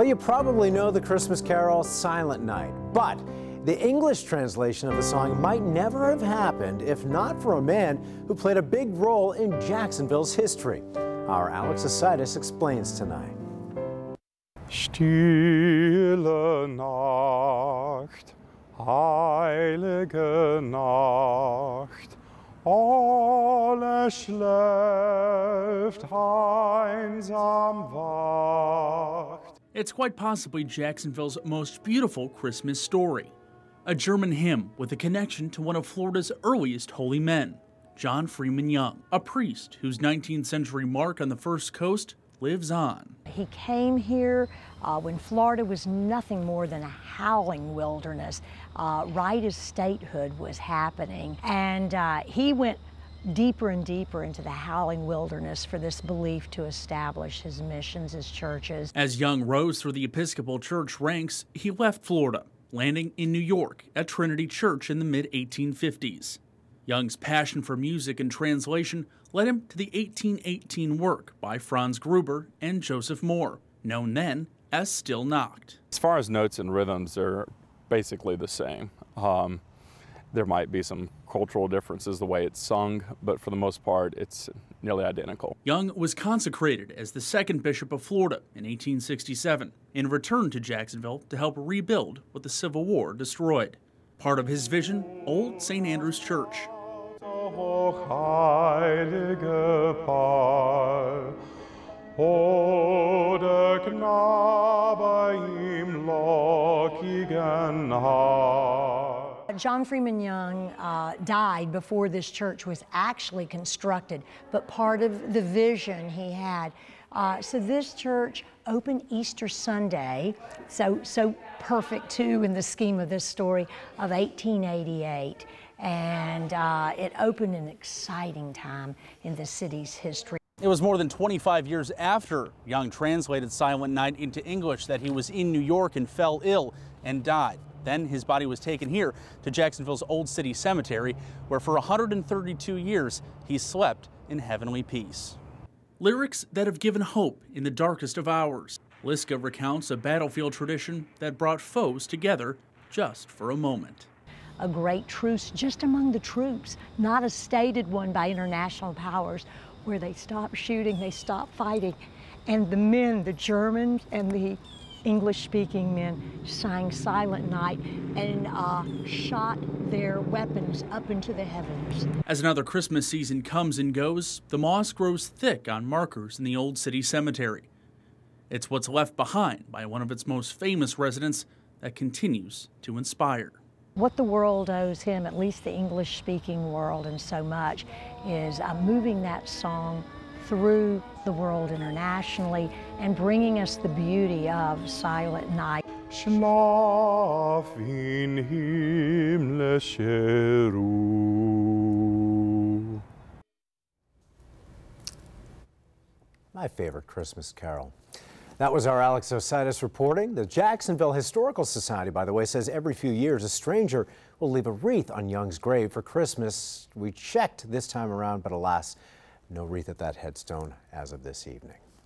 Well, you probably know the Christmas carol Silent Night, but the English translation of the song might never have happened if not for a man who played a big role in Jacksonville's history. Our Alex Asitis explains tonight. Stille Nacht, heilige Nacht, alles schläft einsam wacht. It's quite possibly Jacksonville's most beautiful Christmas story. A German hymn with a connection to one of Florida's earliest holy men, John Freeman Young, a priest whose 19th century mark on the First Coast lives on. He came here when Florida was nothing more than a howling wilderness, right as statehood was happening. And he went deeper and deeper into the howling wilderness for this belief to establish his missions, his churches. As Young rose through the Episcopal Church ranks, he left Florida, landing in New York at Trinity Church in the mid-1850s. Young's passion for music and translation led him to the 1818 work by Franz Gruber and Joseph Moore, known then as Still Nacht. As far as notes and rhythms, they're basically the same. There might be some cultural differences the way it's sung, but for the most part, it's nearly identical. Young was consecrated as the second bishop of Florida in 1867 and returned to Jacksonville to help rebuild what the Civil War destroyed. Part of his vision, Old St. Andrew's Church. John Freeman Young died before this church was actually constructed, but part of the vision he had. So this church opened Easter Sunday, so perfect too in the scheme of this story, of 1888. And it opened an exciting time in the city's history. It was more than 25 years after Young translated Silent Night into English that he was in New York and fell ill and died. Then his body was taken here to Jacksonville's Old City Cemetery, where for 132 years he slept in heavenly peace. Lyrics that have given hope in the darkest of hours. Liska recounts a battlefield tradition that brought foes together just for a moment. A great truce just among the troops, not a stated one by international powers, where they stopped shooting, they stopped fighting, and the men, the Germans and the English-speaking men, sang Silent Night and shot their weapons up into the heavens. As another Christmas season comes and goes, the moss grows thick on markers in the Old City Cemetery. It's what's left behind by one of its most famous residents that continues to inspire. What the world owes him, at least the English-speaking world, and so much, is moving that song through the world internationally and bringing us the beauty of Silent Night. Schlaf in himmlische Ruhe. My favorite Christmas carol. That was our Alex Asitis reporting. The Jacksonville Historical Society, by the way, says every few years a stranger will leave a wreath on Young's grave for Christmas. We checked this time around, but alas, no wreath at that headstone as of this evening.